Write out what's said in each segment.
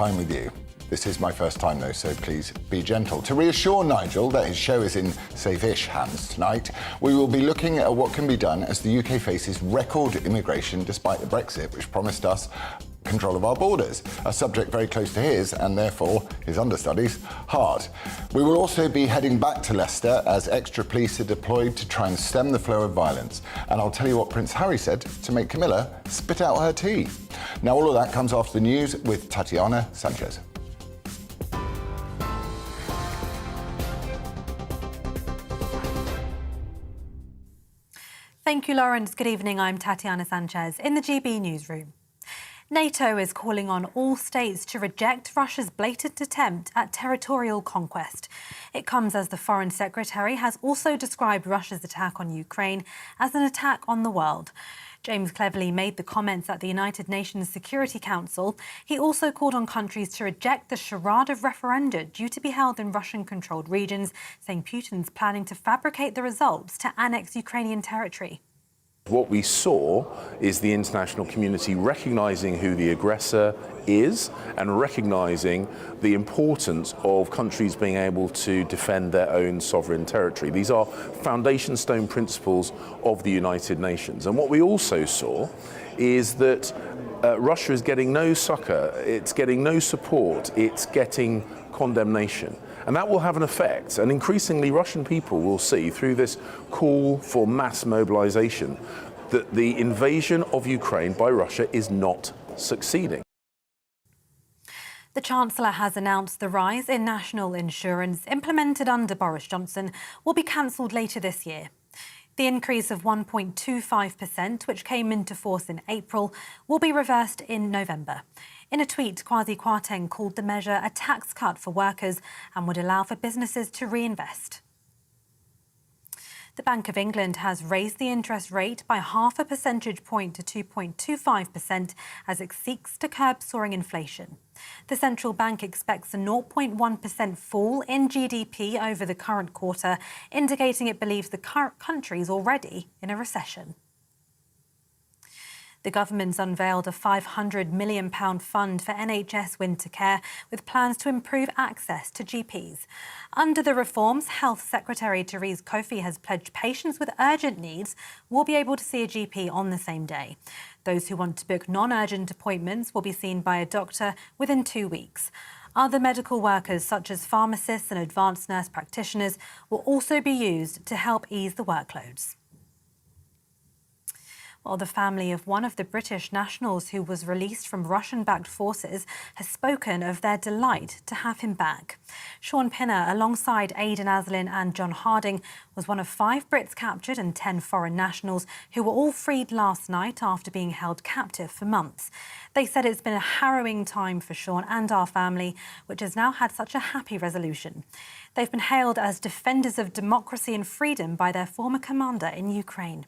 I'm with you. This is my first time, though, so please be gentle. To reassure Nigel that his show is in safe-ish hands tonight, we will be looking at what can be done as the UK faces record immigration despite the Brexit, which promised us control of our borders, a subject very close to his, and therefore his understudies, heart. We will also be heading back to Leicester as extra police are deployed to try and stem the flow of violence. And I'll tell you what Prince Harry said to make Camilla spit out her tea. Now, all of that comes after the news with Tatiana Sanchez. Thank you, Lawrence. Good evening. I'm Tatiana Sanchez in the GB newsroom. NATO is calling on all states to reject Russia's blatant attempt at territorial conquest. It comes as the Foreign Secretary has also described Russia's attack on Ukraine as an attack on the world. James Cleverly made the comments at the United Nations Security Council. He also called on countries to reject the charade of referenda due to be held in Russian-controlled regions, saying Putin's planning to fabricate the results to annex Ukrainian territory. What we saw is the international community recognising who the aggressor is and recognising the importance of countries being able to defend their own sovereign territory. These are foundation stone principles of the United Nations. And what we also saw is that Russia is getting no succour, it's getting no support, it's getting condemnation. And that will have an effect, and increasingly Russian people will see through this call for mass mobilization that the invasion of Ukraine by Russia is not succeeding. The Chancellor has announced the rise in national insurance implemented under Boris Johnson will be cancelled later this year. The increase of 1.25%, which came into force in April, will be reversed in November. In a tweet, Kwasi Kwarteng called the measure a tax cut for workers and would allow for businesses to reinvest. The Bank of England has raised the interest rate by half a percentage point to 2.25% as it seeks to curb soaring inflation. The central bank expects a 0.1% fall in GDP over the current quarter, indicating it believes the country is already in a recession. The government's unveiled a £500 million fund for NHS winter care with plans to improve access to GPs. Under the reforms, Health Secretary Therese Coffey has pledged patients with urgent needs will be able to see a GP on the same day. Those who want to book non-urgent appointments will be seen by a doctor within 2 weeks. Other medical workers, such as pharmacists and advanced nurse practitioners, will also be used to help ease the workloads. Well, the family of one of the British nationals who was released from Russian-backed forces has spoken of their delight to have him back. Sean Pinner, alongside Aidan Aslin and John Harding, was one of 5 Brits captured and 10 foreign nationals who were all freed last night after being held captive for months. They said it's been a harrowing time for Sean and our family, which has now had such a happy resolution. They've been hailed as defenders of democracy and freedom by their former commander in Ukraine.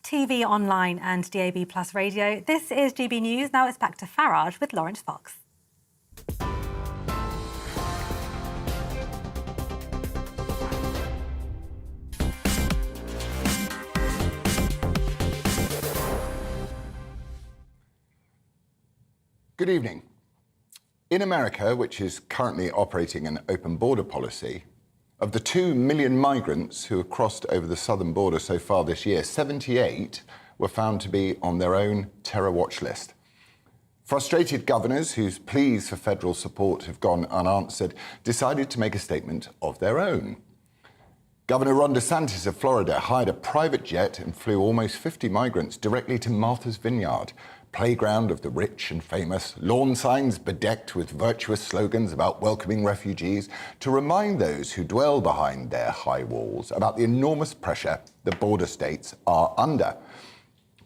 TV, online and DAB+ radio. This is GB News. Now it's back to Farage with Lawrence Fox. Good evening. In America, which is currently operating an open border policy, of the 2 million migrants who have crossed over the southern border so far this year, 78 were found to be on their own terror watch list. Frustrated governors whose pleas for federal support have gone unanswered decided to make a statement of their own. Governor Ron DeSantis of Florida hired a private jet and flew almost 50 migrants directly to Martha's Vineyard, playground of the rich and famous, lawn signs bedecked with virtuous slogans about welcoming refugees, to remind those who dwell behind their high walls about the enormous pressure the border states are under.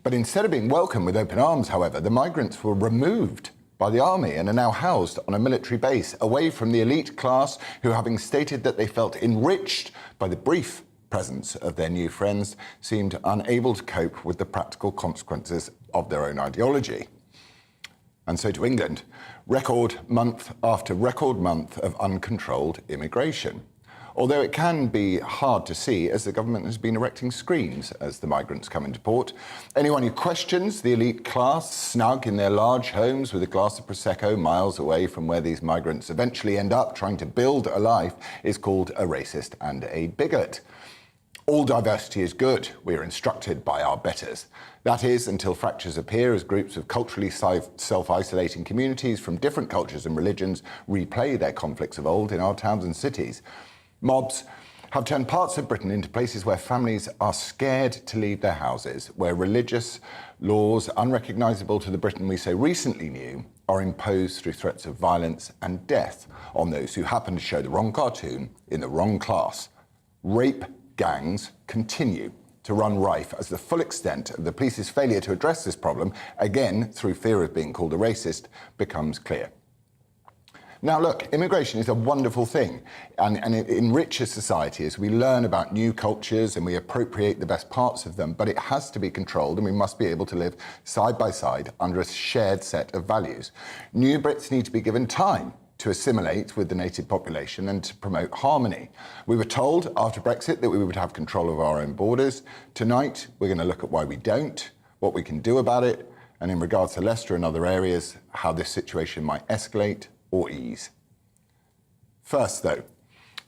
But instead of being welcomed with open arms, however, the migrants were removed by the army and are now housed on a military base, away from the elite class who, having stated that they felt enriched by the brief presence of their new friends, seemed unable to cope with the practical consequences of their own ideology. And so to England, record month after record month of uncontrolled immigration. although it can be hard to see as the government has been erecting screens as the migrants come into port. Anyone who questions the elite class, snug in their large homes with a glass of Prosecco miles away from where these migrants eventually end up trying to build a life, is called a racist and a bigot. All diversity is good, we are instructed by our betters. That is, until fractures appear as groups of culturally self-isolating communities from different cultures and religions replay their conflicts of old in our towns and cities. Mobs have turned parts of Britain into places where families are scared to leave their houses, where religious laws unrecognisable to the Britain we so recently knew are imposed through threats of violence and death on those who happen to show the wrong cartoon in the wrong class. Rape gangs continue to run rife as the full extent of the police's failure to address this problem, again through fear of being called a racist, becomes clear. Now look, immigration is a wonderful thing and it enriches society as we learn about new cultures and we appropriate the best parts of them, but it has to be controlled and we must be able to live side by side under a shared set of values. New Brits need to be given time to assimilate with the native population and to promote harmony. We were told after Brexit that we would have control of our own borders. Tonight, we're going to look at why we don't, what we can do about it, and in regards to Leicester and other areas, how this situation might escalate or ease. First, though,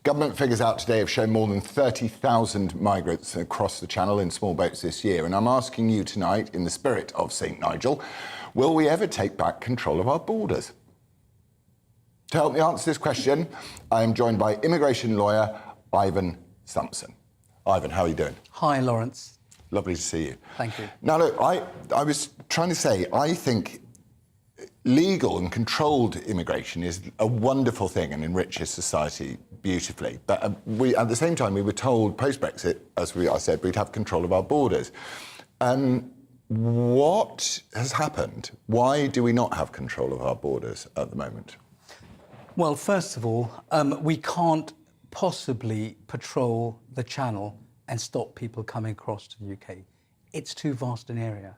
government figures out today have shown more than 30,000 migrants across the Channel in small boats this year, and I'm asking you tonight, in the spirit of St. Nigel, will we ever take back control of our borders? To help me answer this question, I am joined by immigration lawyer Ivan Sampson. Ivan, how are you doing? Hi, Lawrence. Lovely to see you. Thank you. Now, look, I was trying to say, I think legal and controlled immigration is a wonderful thing and enriches society beautifully. But at the same time, we were told post-Brexit, as I said, we'd have control of our borders. What has happened? Why do we not have control of our borders at the moment? Well, first of all, we can't possibly patrol the Channel and stop people coming across to the UK. It's too vast an area.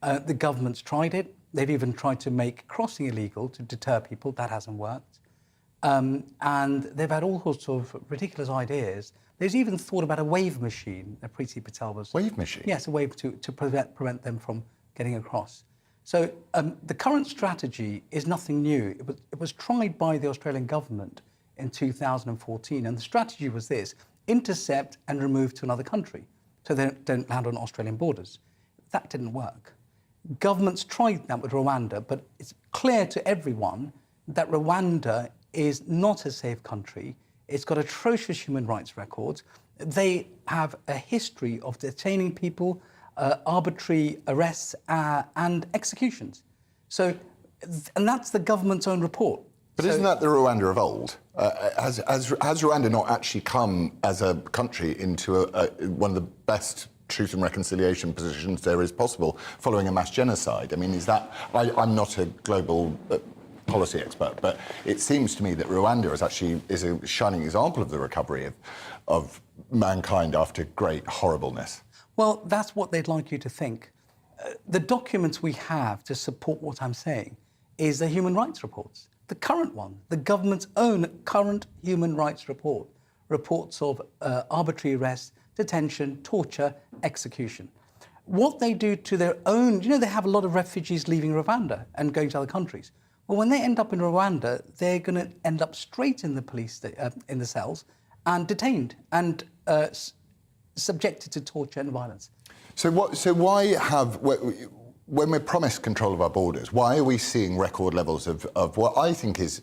The government's tried it. They've even tried to make crossing illegal to deter people. That hasn't worked. And they've had all sorts of ridiculous ideas. There's even thought about a wave machine, Preeti Patel was... Wave machine? Yes, a wave to prevent them from getting across. So the current strategy is nothing new. It was tried by the Australian government in 2014, and the strategy was this: intercept and remove to another country, so they don't land on Australian borders. That didn't work. Governments tried that with Rwanda, but it's clear to everyone that Rwanda is not a safe country. It's got atrocious human rights records. They have a history of detaining people, arbitrary arrests and executions. So, and that's the government's own report. But isn't that the Rwanda of old? Has Rwanda not actually come as a country into one of the best truth and reconciliation positions there is possible following a mass genocide? I mean, is that... I'm not a global policy expert, but it seems to me that Rwanda is a shining example of the recovery of mankind after great horribleness. Well, that's what they'd like you to think. The documents we have to support what I'm saying is the human rights reports. The current one, the government's own current human rights report, reports of arbitrary arrest, detention, torture, execution. What they do to their own, they have a lot of refugees leaving Rwanda and going to other countries. Well, when they end up in Rwanda, they're going to end up straight in the police, in the cells, and detained and subjected to torture and violence. So why when we're promised control of our borders, why are we seeing record levels of what I think is,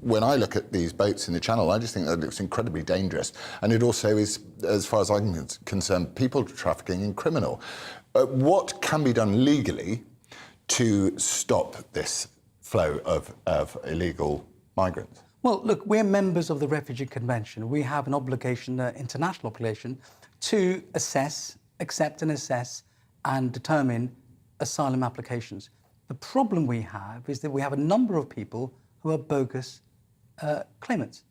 when I look at these boats in the Channel, I just think that it looks incredibly dangerous. And it also is, as far as I'm concerned, people trafficking and criminal. What can be done legally to stop this flow of illegal migrants? Well, look, we're members of the Refugee Convention. We have an obligation, international obligation, to accept and assess and determine asylum applications. The problem we have is that we have a number of people who are bogus claimants.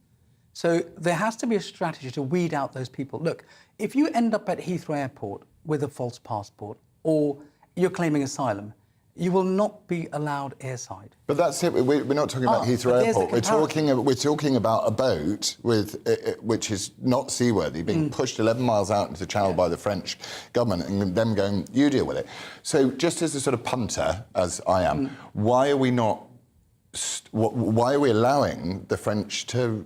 So there has to be a strategy to weed out those people. Look, if you end up at Heathrow Airport with a false passport or you're claiming asylum, you will not be allowed airside. But that's it. We're not talking about Heathrow but there's the Airport. We're talking about a boat which is not seaworthy, being pushed 11 miles out into the channel by the French government, and them going, "You deal with it." So, just as a sort of punter, as I am, why are we not? Why are we allowing the French to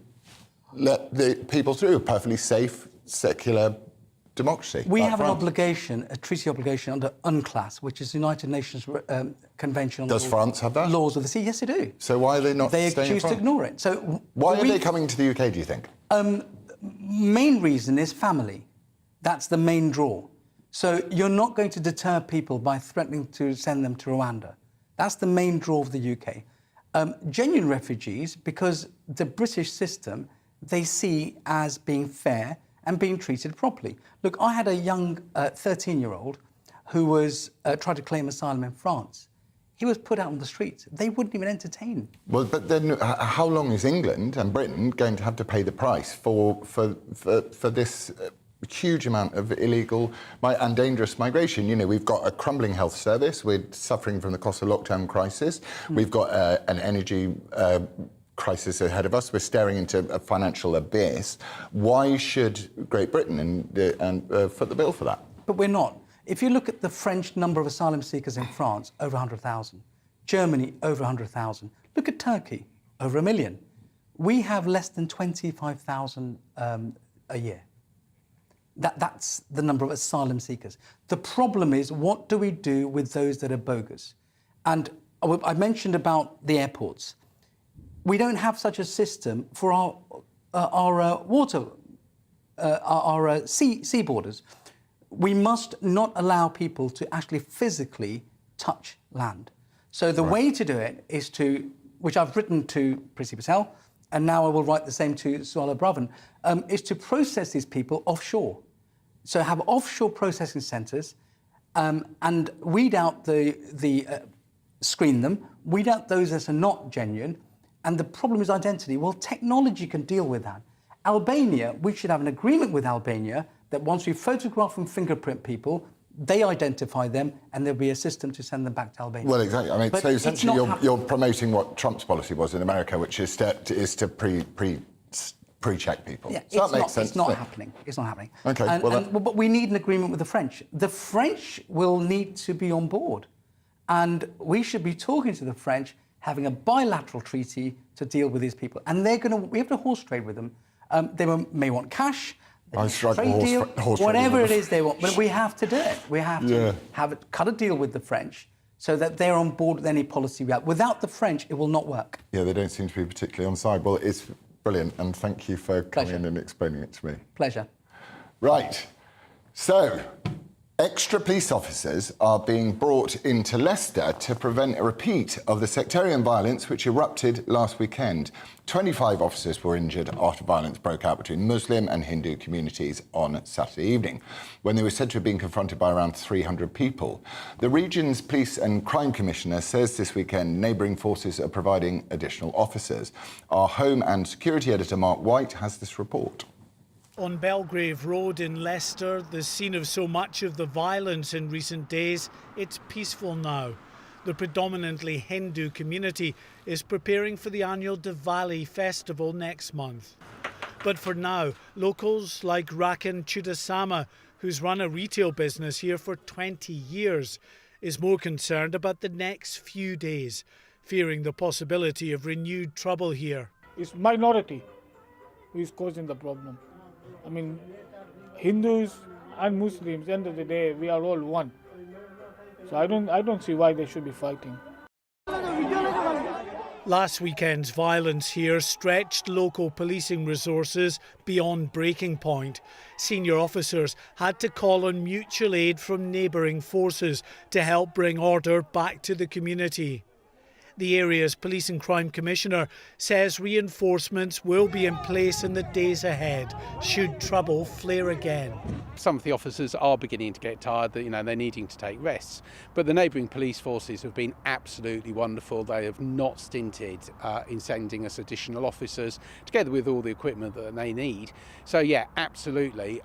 let the people through? A perfectly safe, secular democracy. We like have an France. obligation, a treaty obligation under UNCLOS, which is the United Nations Convention on Does France have that? Laws of the Sea. Yes, they do. So why are they not They staying in choose to France? ignore it. So Why are they coming to the UK, do you think? Main reason is family. That's the main draw. So you're not going to deter people by threatening to send them to Rwanda. That's the main draw of the UK. Genuine refugees, because the British system, they see as being fair and being treated properly. Look, I had a young 13-year-old who was tried to claim asylum in France. He was put out on the streets. They wouldn't even entertain. Well, but then how long is England and Britain going to have to pay the price for this huge amount of illegal and dangerous migration? You know, we've got a crumbling health service. We're suffering from the cost of lockdown crisis. We've got an energy crisis ahead of us. We're staring into a financial abyss. Why should Great Britain foot the bill for that? But we're not. If you look at the French number of asylum seekers in France, over 100,000. Germany, over 100,000. Look at Turkey, over 1 million. We have less than 25,000 a year. That's the number of asylum seekers. The problem is, what do we do with those that are bogus? And I mentioned about the airports. We don't have such a system for our water, our sea borders. We must not allow people to actually physically touch land. So the way to do it is to, which I've written to Priti Patel, and now I will write the same to Suella Braverman, is to process these people offshore. So have offshore processing centres and weed out screen them, weed out those that are not genuine. And the problem is identity. Well, technology can deal with that. Albania, we should have an agreement with Albania that once we photograph and fingerprint people, they identify them and there'll be a system to send them back to Albania. Well, exactly. I mean, But so essentially you're promoting what Trump's policy was in America, which is to pre-check people. Yeah, so that makes sense. It's not happening. It's not happening. Okay, but we need an agreement with the French. The French will need to be on board. And we should be talking to the French, having a bilateral treaty to deal with these people. And we have to horse trade with them. They may want cash, trade deal, whatever it is they want. But we have to do it. We have to cut a deal with the French so that they're on board with any policy we have. Without the French, it will not work. Yeah, they don't seem to be particularly on side. Well, it's brilliant, and thank you for coming in and explaining it to me. Pleasure. Right. So, extra police officers are being brought into Leicester to prevent a repeat of the sectarian violence which erupted last weekend. 25 officers were injured after violence broke out between Muslim and Hindu communities on Saturday evening, when they were said to have been confronted by around 300 people. The region's police and crime commissioner says this weekend neighbouring forces are providing additional officers. Our Home and Security editor Mark White has this report. On Belgrave Road in Leicester, the scene of so much of the violence in recent days, it's peaceful now. The predominantly Hindu community is preparing for the annual Diwali festival next month. But for now, locals like Rakan Chudasama, who's run a retail business here for 20 years, is more concerned about the next few days, fearing the possibility of renewed trouble here. It's minority who is causing the problem. I mean, Hindus and Muslims, at the end of the day, we are all one. So I don't see why they should be fighting. Last weekend's violence here stretched local policing resources beyond breaking point. Senior officers had to call on mutual aid from neighbouring forces to help bring order back to the community. The area's Police and Crime Commissioner says reinforcements will be in place in the days ahead, should trouble flare again. Some of the officers are beginning to get tired, that they're needing to take rests. But the neighbouring police forces have been absolutely wonderful. They have not stinted in sending us additional officers, together with all the equipment that they need. So yeah, absolutely,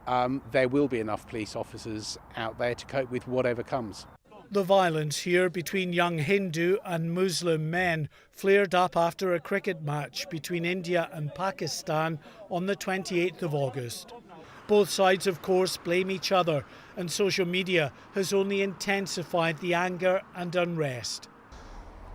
there will be enough police officers out there to cope with whatever comes. The violence here between young Hindu and Muslim men flared up after a cricket match between India and Pakistan on the 28th of August. Both sides, of course, blame each other, and social media has only intensified the anger and unrest.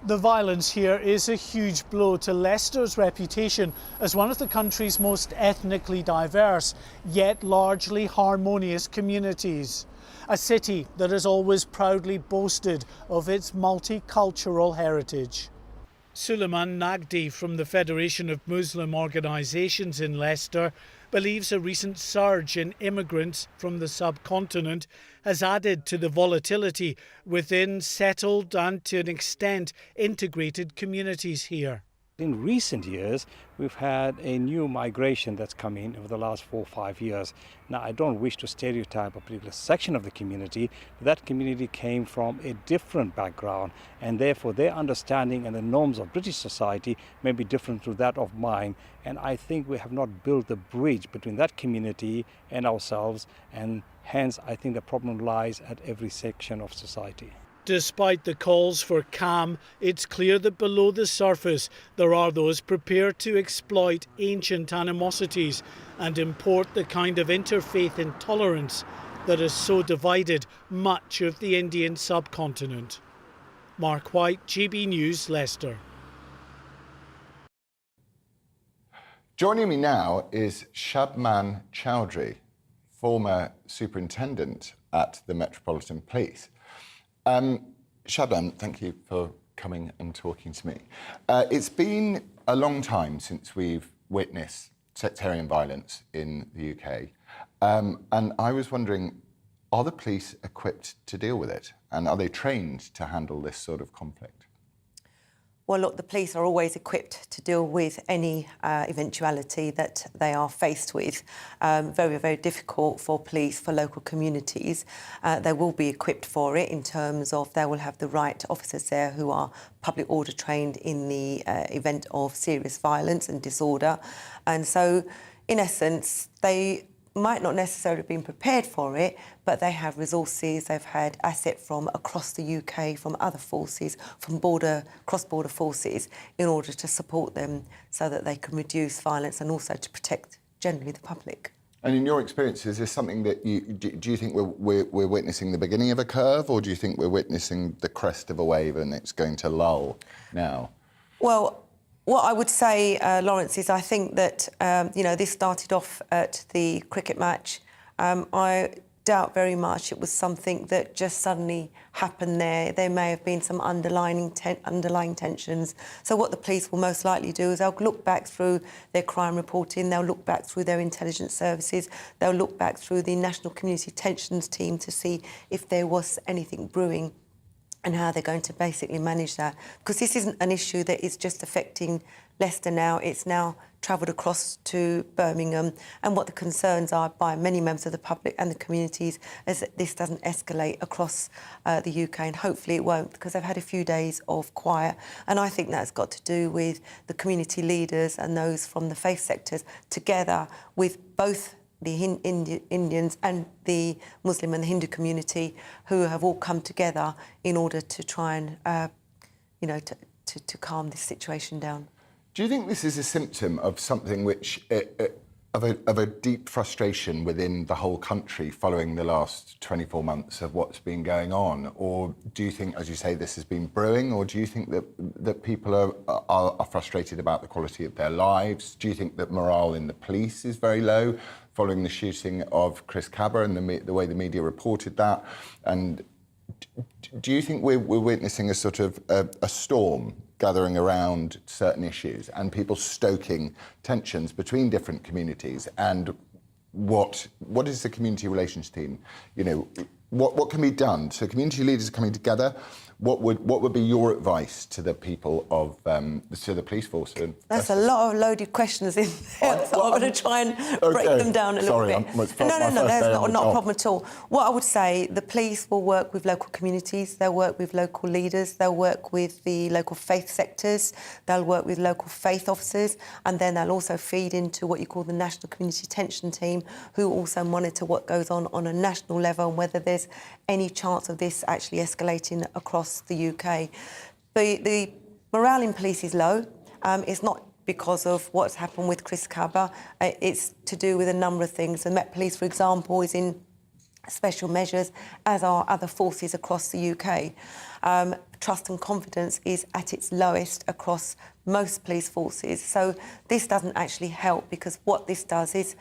The violence here is a huge blow to Leicester's reputation as one of the country's most ethnically diverse, yet largely harmonious communities. A city that has always proudly boasted of its multicultural heritage. Suleiman Nagdi from the Federation of Muslim Organisations in Leicester believes a recent surge in immigrants from the subcontinent has added to the volatility within settled and, to an extent, integrated communities here. In recent years, we've had a new migration that's come in over the last 4 or 5 years. Now, I don't wish to stereotype a particular section of the community, but that community came from a different background, and therefore their understanding and the norms of British society may be different to that of mine. And I think we have not built the bridge between that community and ourselves, and hence I think the problem lies at every section of society. Despite the calls for calm, it's clear that below the surface there are those prepared to exploit ancient animosities and import the kind of interfaith intolerance that has so divided much of the Indian subcontinent. Mark White, GB News, Leicester. Joining me now is Shabman Chowdhury, former superintendent at the Metropolitan Police. Shabman, thank you for coming and talking to me. It's been a long time since we've witnessed sectarian violence in the UK. And I was wondering, are the police equipped to deal with it? And are they trained to handle this sort of conflict? Well, look, the police are always equipped to deal with any eventuality that they are faced with. Very, very difficult for police, for local communities. They will be equipped for it in terms of they will have the right officers there who are public order trained in the event of serious violence and disorder. And so, in essence, they might not necessarily have been prepared for it, but they have resources, they've had asset from across the UK, from other forces, from cross-border forces, in order to support them so that they can reduce violence and also to protect generally the public. And in your experience, is this something that do you think we're witnessing the beginning of a curve, or do you think we're witnessing the crest of a wave and it's going to lull now? Well, what I would say, Lawrence, is I think that, this started off at the cricket match. I doubt very much it was something that just suddenly happened there. There may have been some underlying tensions. So what the police will most likely do is they'll look back through their crime reporting, they'll look back through their intelligence services, they'll look back through the National Community Tensions team to see if there was anything brewing, and how they're going to basically manage that. Because this isn't an issue that is just affecting Leicester now, it's now travelled across to Birmingham, and what the concerns are by many members of the public and the communities is that this doesn't escalate across the UK, and hopefully it won't, because they've had a few days of quiet, and I think that's got to do with the community leaders and those from the faith sectors together with both the Indians and the Muslim and the Hindu community, who have all come together in order to try and, to calm this situation down. Do you think this is a symptom of something which, of a deep frustration within the whole country following the last 24 months of what's been going on? Or do you think, as you say, this has been brewing? Or do you think that people are frustrated about the quality of their lives? Do you think that morale in the police is very low following the shooting of Chris Cabba and the way the media reported that? And do you think we're witnessing a sort of a storm gathering around certain issues and people stoking tensions between different communities? And what is the community relations team? What can be done? So community leaders are coming together. What would be your advice to the people of to the police force? That's a lot of loaded questions in there, so I'm going to try and break them down a little bit. No, that's not a problem at all. What I would say, the police will work with local communities, they'll work with local leaders, they'll work with the local faith sectors, they'll work with local faith officers, and then they'll also feed into what you call the National Community Attention Team, who also monitor what goes on a national level and whether there's any chance of this actually escalating across the UK. The morale in police is low. It's not because of what's happened with Chris Cabba. It's to do with a number of things. The Met Police, for example, is in special measures, as are other forces across the UK. Trust and confidence is at its lowest across most police forces. So this doesn't actually help, because what this does is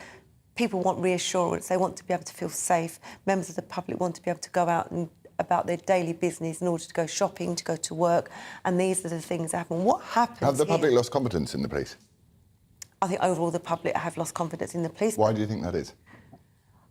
people want reassurance. They want to be able to feel safe. Members of the public want to be able to go out and about their daily business in order to go shopping, to go to work, and these are the things that happen. What happens? Have the public lost confidence in the police? I think overall the public have lost confidence in the police. Why do you think that is?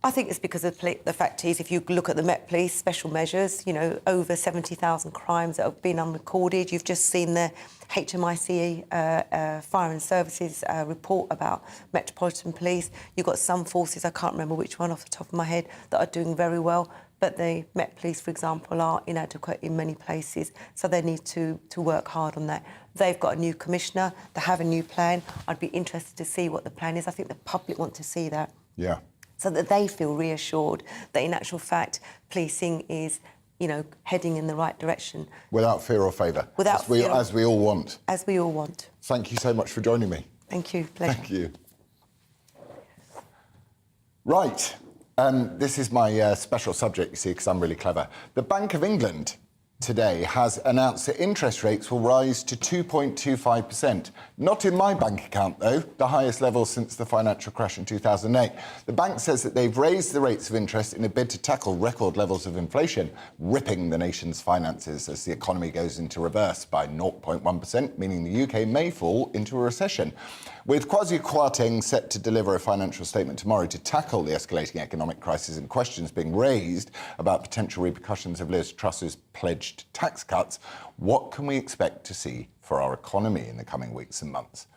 I think it's because of the fact is, if you look at the Met Police special measures, over 70,000 crimes that have been unrecorded. You've just seen the HMIC Fire and Services report about Metropolitan Police. You've got some forces, I can't remember which one off the top of my head, that are doing very well. But the Met Police, for example, are inadequate in many places, so they need to work hard on that. They've got a new commissioner, they have a new plan. I'd be interested to see what the plan is. I think the public want to see that. Yeah. So that they feel reassured that, in actual fact, policing is, heading in the right direction. Without fear or favour. Without fear. As we all want. As we all want. Thank you so much for joining me. Thank you. Pleasure. Thank you. Right. This is my special subject, you see, because I'm really clever. The Bank of England today has announced that interest rates will rise to 2.25%. Not in my bank account, though, the highest level since the financial crash in 2008. The bank says that they've raised the rates of interest in a bid to tackle record levels of inflation, ripping the nation's finances as the economy goes into reverse by 0.1%, meaning the UK may fall into a recession. With Kwasi Kwarteng set to deliver a financial statement tomorrow to tackle the escalating economic crisis and questions being raised about potential repercussions of Liz Truss's pledged tax cuts, what can we expect to see for our economy in the coming weeks and months?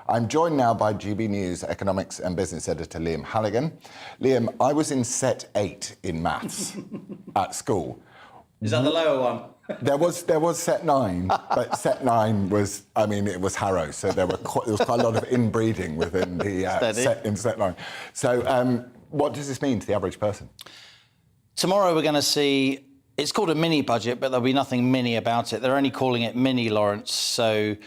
I'm joined now by GB News economics and business editor Liam Halligan. Liam, I was in set 8 in maths at school. Is that the lower one? There was set 9, but set 9 was, it was Harrow, so there was quite a lot of inbreeding within the set 9. So what does this mean to the average person? Tomorrow we're going to see, it's called a mini budget, but there'll be nothing mini about it. They're only calling it mini, Lawrence, so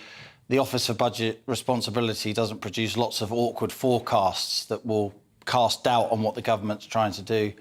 the Office of Budget Responsibility doesn't produce lots of awkward forecasts that will cast doubt on what the government's trying to do,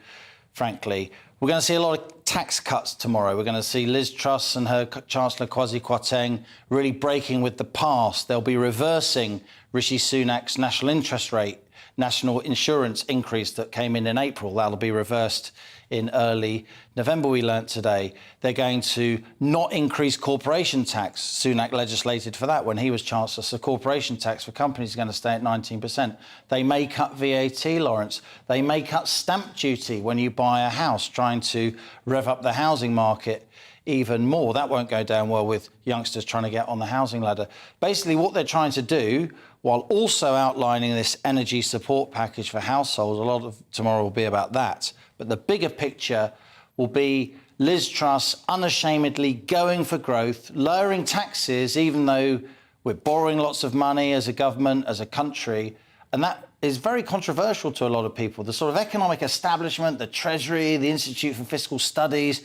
frankly. We're going to see a lot of tax cuts tomorrow. We're going to see Liz Truss and her Chancellor Kwasi Kwarteng really breaking with the past. They'll be reversing Rishi Sunak's national interest rate, national insurance increase that came in April. That'll be reversed in early November, we learnt today. They're going to not increase corporation tax. Sunak legislated for that when he was Chancellor. So corporation tax for companies is going to stay at 19%. They may cut VAT, Lawrence. They may cut stamp duty when you buy a house, trying to rev up the housing market even more. That won't go down well with youngsters trying to get on the housing ladder. Basically, what they're trying to do, while also outlining this energy support package for households, a lot of tomorrow will be about that. But the bigger picture will be Liz Truss unashamedly going for growth, lowering taxes, even though we're borrowing lots of money as a government, as a country. And that is very controversial to a lot of people. The sort of economic establishment, the Treasury, the Institute for Fiscal Studies,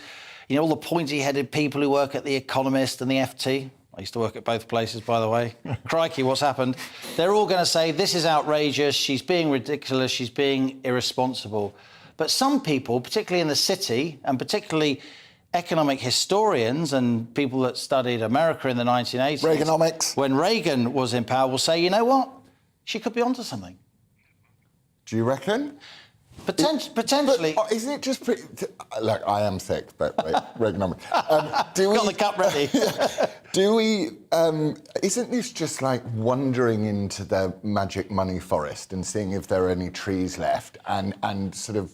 all the pointy-headed people who work at The Economist and the FT. I used to work at both places, by the way. Crikey, what's happened? They're all going to say, this is outrageous, she's being ridiculous, she's being irresponsible. But some people, particularly in the city, and particularly economic historians and people that studied America in the 1980s... Reaganomics. When Reagan was in power, will say, you know what? She could be onto something. Do you reckon? Potentially. But, isn't it just pretty... Look, I am sick, but wait, Reaganomics. Got the cup ready. Do we... isn't this just like wandering into the magic money forest and seeing if there are any trees left and sort of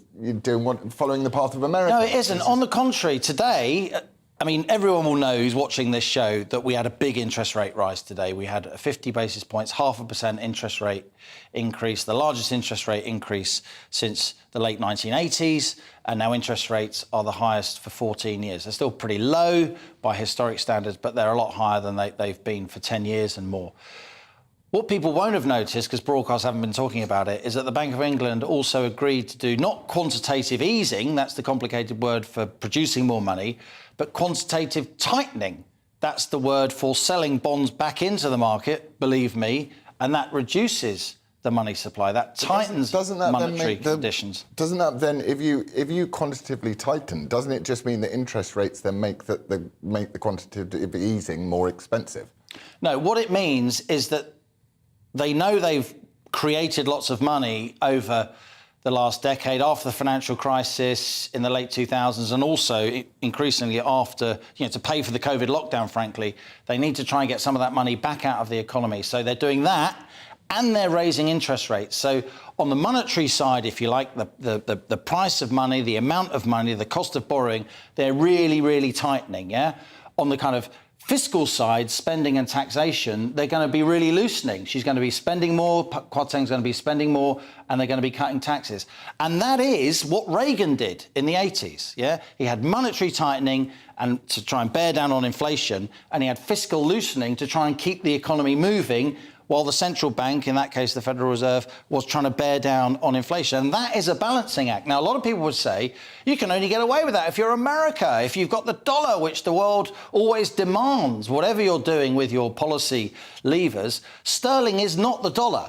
following the path of America? No, it isn't. On the contrary, today... I mean, everyone will know who's watching this show that we had a big interest rate rise today. We had a 50 basis points, 0.5% interest rate increase, the largest interest rate increase since the late 1980s, and now interest rates are the highest for 14 years. They're still pretty low by historic standards, but they're a lot higher than they've been for 10 years and more. What people won't have noticed, because broadcasts haven't been talking about it, is that the Bank of England also agreed to do not quantitative easing, that's the complicated word for producing more money, but quantitative tightening. That's the word for selling bonds back into the market, believe me, and that reduces the money supply. That tightens monetary conditions. Doesn't that then, if you quantitatively tighten, doesn't it just mean that interest rates then make the quantitative easing more expensive? No, what it means is that they know they've created lots of money over the last decade, after the financial crisis in the late 2000s, and also increasingly after, to pay for the COVID lockdown, frankly. They need to try and get some of that money back out of the economy. So they're doing that, and they're raising interest rates. So on the monetary side, if you like, the price of money, the amount of money, the cost of borrowing, they're really, really tightening, yeah? On the kind of fiscal side, spending and taxation, they're going to be really loosening. She's going to be spending more, Kwarteng's going to be spending more, and they're going to be cutting taxes. And that is what Reagan did in the 80s, yeah? He had monetary tightening and to try and bear down on inflation, and he had fiscal loosening to try and keep the economy moving, while the central bank, in that case the Federal Reserve, was trying to bear down on inflation. And that is a balancing act. Now, a lot of people would say, you can only get away with that if you're America, if you've got the dollar, which the world always demands, whatever you're doing with your policy levers. Sterling is not the dollar.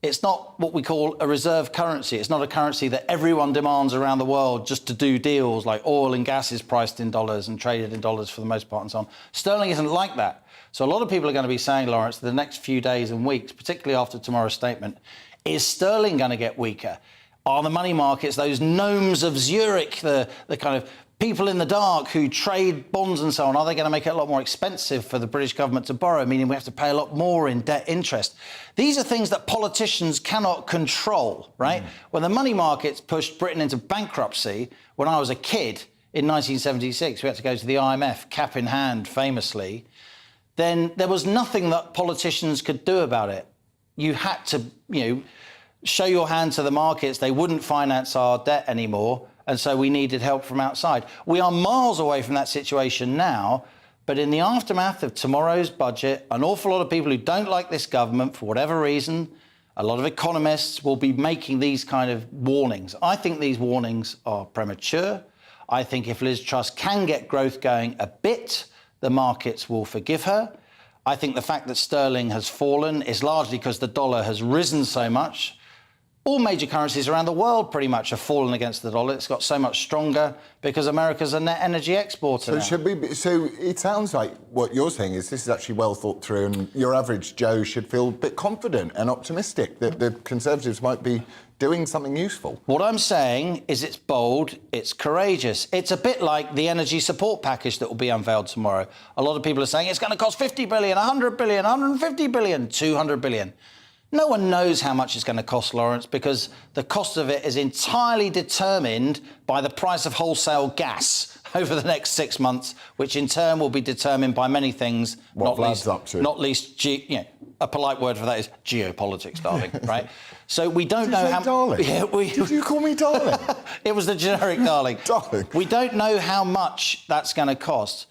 It's not what we call a reserve currency. It's not a currency that everyone demands around the world just to do deals, like oil and gas is priced in dollars and traded in dollars for the most part and so on. Sterling isn't like that. So a lot of people are going to be saying, Lawrence, the next few days and weeks, particularly after tomorrow's statement, is sterling going to get weaker? Are the money markets, those gnomes of Zurich, the kind of people in the dark who trade bonds and so on, are they going to make it a lot more expensive for the British government to borrow, meaning we have to pay a lot more in debt interest? These are things that politicians cannot control, right? When the money markets pushed Britain into bankruptcy, when I was a kid in 1976, we had to go to the IMF, cap in hand, famously, then there was nothing that politicians could do about it. You had to, show your hand to the markets. They wouldn't finance our debt anymore, and so we needed help from outside. We are miles away from that situation now, but in the aftermath of tomorrow's budget, an awful lot of people who don't like this government for whatever reason, a lot of economists will be making these kind of warnings. I think these warnings are premature. I think if Liz Truss can get growth going a bit, the markets will forgive her. I think the fact that sterling has fallen is largely because the dollar has risen so much. All major currencies around the world pretty much have fallen against the dollar. It's got so much stronger because America's a net energy exporter. So it sounds like what you're saying is this is actually well thought through, and your average Joe should feel a bit confident and optimistic that the Conservatives might be doing something useful. What I'm saying is it's bold, it's courageous. It's a bit like the energy support package that will be unveiled tomorrow. A lot of people are saying it's going to cost 50 billion, 100 billion, 150 billion, 200 billion. No one knows how much it's going to cost, Lawrence, because the cost of it is entirely determined by the price of wholesale gas over the next 6 months, which in turn will be determined by many things. What adds up to? Not least, a polite word for that is geopolitics, darling, right? So we don't know how... darling? Yeah, Did you call me darling? It was the generic darling. Darling. We don't know how much that's going to cost.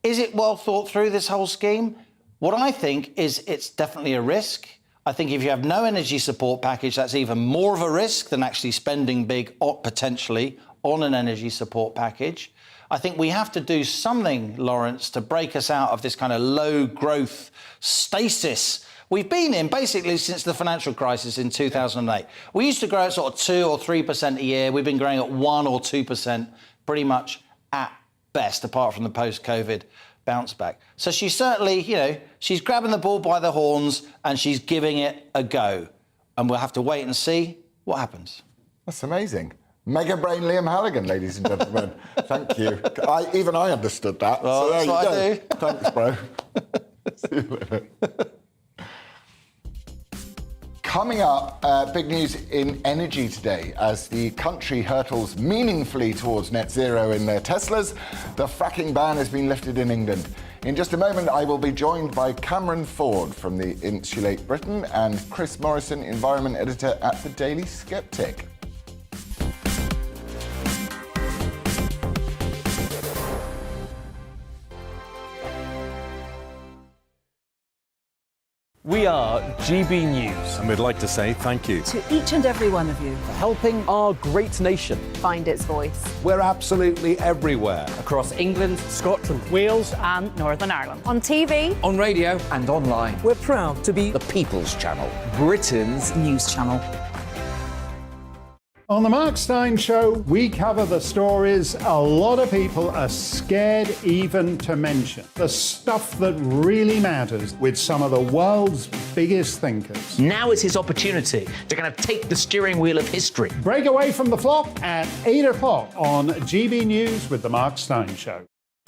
Is it well thought through, this whole scheme? What I think is it's definitely a risk. I think if you have no energy support package, that's even more of a risk than actually spending big, potentially, on an energy support package. I think we have to do something, Lawrence, to break us out of this kind of low-growth stasis we've been in basically since the financial crisis in 2008. We used to grow at sort of 2 or 3% a year. We've been growing at 1 or 2% pretty much at best, apart from the post-COVID bounce back. So she's certainly, she's grabbing the bull by the horns and she's giving it a go. And we'll have to wait and see what happens. That's amazing. Mega brain Liam Halligan, ladies and gentlemen. Thank you. Even I understood that. Well, so that's what I do. Thanks, bro. See you later. Coming up, big news in energy today as the country hurtles meaningfully towards net zero in their Teslas. The fracking ban has been lifted in England. In just a moment, I will be joined by Cameron Ford from the Insulate Britain and Chris Morrison, environment editor at the Daily Skeptic. We are GB News. And we'd like to say thank you to each and every one of you for helping our great nation find its voice. We're absolutely everywhere. Across England, Scotland, Wales and Northern Ireland. on TV, On radio and online. we're proud to be the People's Channel, Britain's News channel. On the Mark Steyn Show, we cover the stories a lot of people are scared even to mention. The stuff that really matters with some of the world's biggest thinkers. Now is his opportunity to kind of take the steering wheel of history. Break away from the flop at 8 o'clock on GB News with the Mark Steyn Show.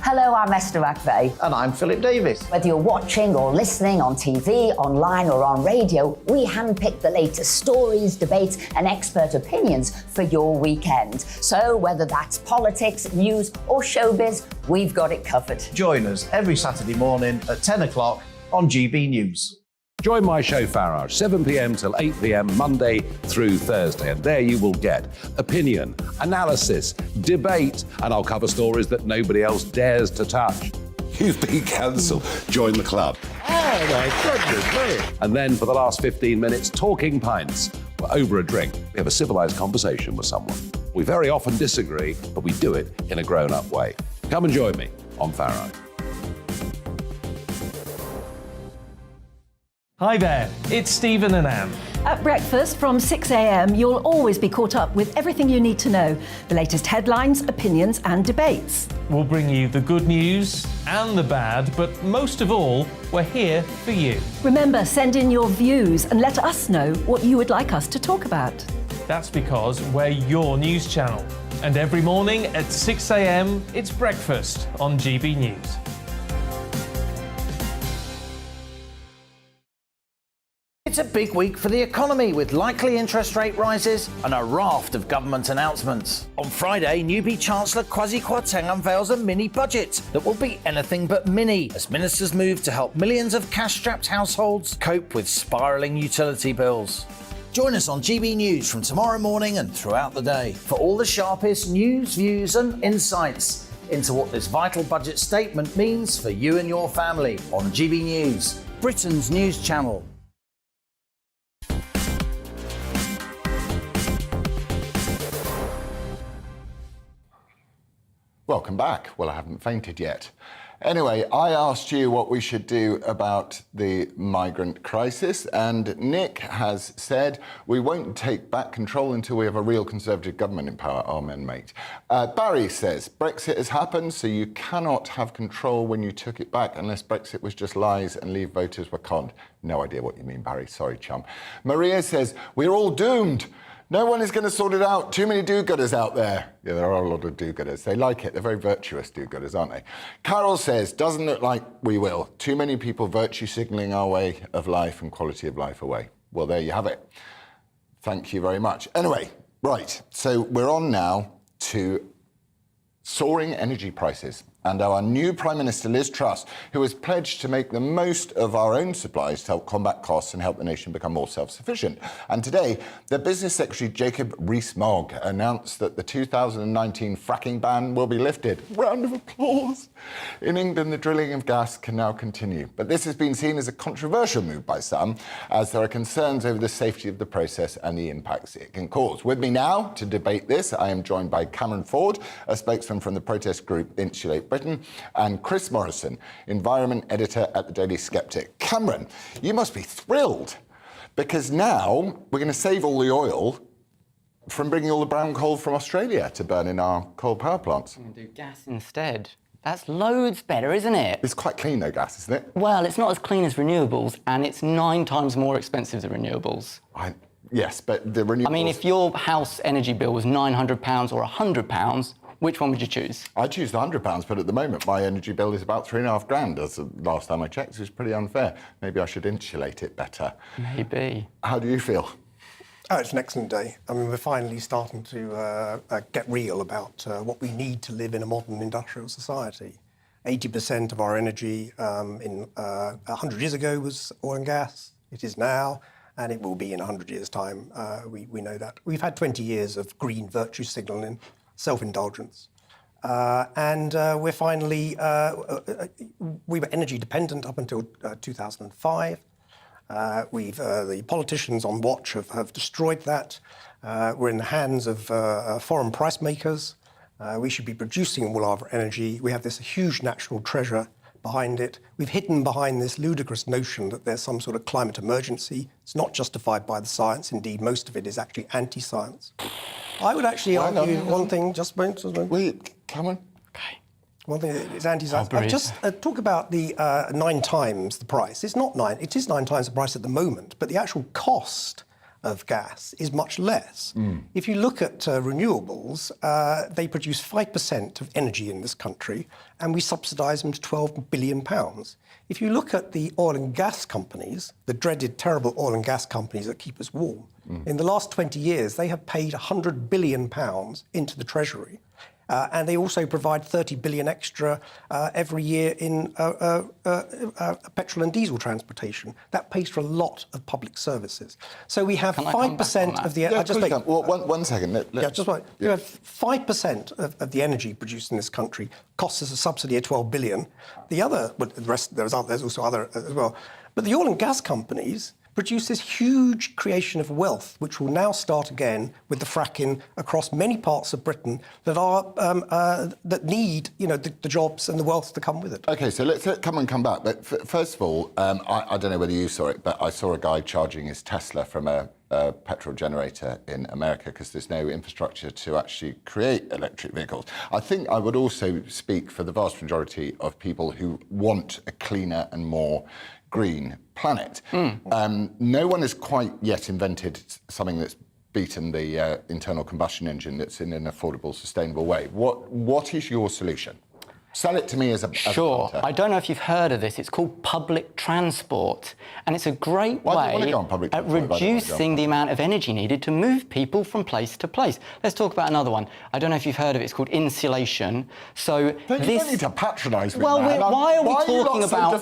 Hello, I'm Esther McVeigh. And I'm Philip Davis. Whether you're watching or listening on TV, online or on radio, we handpick the latest stories, debates and expert opinions for your weekend. So whether that's politics, news or showbiz, we've got it covered. Join us every Saturday morning at 10 o'clock on GB News. Join my show Farage, 7 p.m. till 8 p.m. Monday through Thursday. And there you will get opinion, analysis, debate, and I'll cover stories that nobody else dares to touch. You've been cancelled. Join the club. Oh, my goodness me. And then for the last 15 minutes, talking pints. We're over a drink. We have a civilised conversation with someone. We very often disagree, but we do it in a grown-up way. Come and join me on Farage. Hi there, it's Stephen and Anne. At breakfast from 6 a.m, you'll always be caught up with everything you need to know. The latest headlines, opinions and debates. We'll bring you the good news and the bad, but most of all, we're here for you. Remember, send in your views and let us know what you would like us to talk about. That's because we're your news channel. And every morning at 6 a.m, it's breakfast on GB News. It's a big week for the economy with likely interest rate rises and a raft of government announcements. On Friday, Newbie Chancellor Kwasi Kwarteng unveils a mini budget that will be anything but mini as ministers move to help millions of cash-strapped households cope with spiralling utility bills. Join us on GB News from tomorrow morning and throughout the day for all the sharpest news, views and insights into what this vital budget statement means for you and your family on GB News, Britain's news channel. Welcome back. Well, I haven't fainted yet. Anyway, I asked you what we should do about the migrant crisis, and Nick has said we won't take back control until we have a real Conservative government in power. Amen, mate. Barry says Brexit has happened, so you cannot have control when you took it back unless Brexit was just lies and Leave voters were conned. No idea what you mean, Barry. Sorry, chum. Maria says we're all doomed. No one is going to sort it out. Too many do-gooders out there. Yeah, there are a lot of do-gooders. They like it. They're very virtuous do-gooders, aren't they? Carol says, doesn't look like we will. Too many people virtue signalling our way of life and quality of life away. Well, there you have it. Thank you very much. Anyway, right. So we're on now to soaring energy prices. And our new Prime Minister, Liz Truss, who has pledged to make the most of our own supplies to help combat costs and help the nation become more self-sufficient. And today, the Business Secretary, Jacob Rees-Mogg, announced that the 2019 fracking ban will be lifted. Round of applause. In England, the drilling of gas can now continue. But this has been seen as a controversial move by some, as there are concerns over the safety of the process and the impacts it can cause. With me now to debate this, I am joined by Cameron Ford, a spokesman from the protest group Insulate Britain, and Chris Morrison, environment editor at the Daily Skeptic. Cameron, you must be thrilled, because now we're going to save all the oil from bringing all the brown coal from Australia to burn in our coal power plants. We're going to do gas instead. That's loads better, isn't it? It's quite clean though, gas, isn't it? Well, it's not as clean as renewables, and it's 9 times more expensive than renewables. Yes, but the renewables... I mean, if your house energy bill was £900 or £100, Which one would you choose? I'd choose the £100, but at the moment my energy bill is about £3,500. As the last time I checked, it's pretty unfair. Maybe I should insulate it better. Maybe. How do you feel? Oh, it's an excellent day. I mean, we're finally starting to get real about what we need to live in a modern industrial society. 80% of our energy 100 years ago was oil and gas. It is now, and it will be in 100 years' time. We know that. We've had 20 years of green virtue signalling, self-indulgence. And we're finally, we were energy dependent up until 2005. The politicians on watch have destroyed that. We're in the hands of foreign price makers. We should be producing all our energy. We have this huge national treasure behind it. We've hidden behind this ludicrous notion that there's some sort of climate emergency. It's not justified by the science. Indeed, most of it is actually anti-science. I would actually argue one thing, just a moment. Wait, come on. One thing is anti-science. I'll just talk about the 9 times the price. It's not 9, it is 9 times the price at the moment, but the actual cost of gas is much less. If you look at renewables, they produce 5% of energy in this country, and we subsidise them to £12 billion. If you look at the oil and gas companies, the dreaded, terrible oil and gas companies that keep us warm, in the last 20 years, they have paid £100 billion into the Treasury. And they also provide 30 billion extra every year in petrol and diesel transportation. That pays for a lot of public services. So we have 5% of the... One second. You have 5% of the energy produced in this country costs us a subsidy of 12 billion. The other, well, the rest, there's also other as well. But the oil and gas companies produce this huge creation of wealth, which will now start again with the fracking across many parts of Britain that are that need, the jobs and the wealth to come with it. OK, so let's come back. But first of all, I don't know whether you saw it, but I saw a guy charging his Tesla from a petrol generator in America because there's no infrastructure to actually create electric vehicles. I think I would also speak for the vast majority of people who want a cleaner and more green planet. No one has quite yet invented something that's beaten the internal combustion engine that's in an affordable, sustainable way. What is your solution? Sell it to me as a Sure. punter. I don't know if you've heard of this. It's called public transport. And it's a great way at reducing the amount of energy needed to move people from place to place. Let's talk about another one. I don't know if you've heard of it. It's called insulation. So you don't need to patronise me, man. Why are we talking about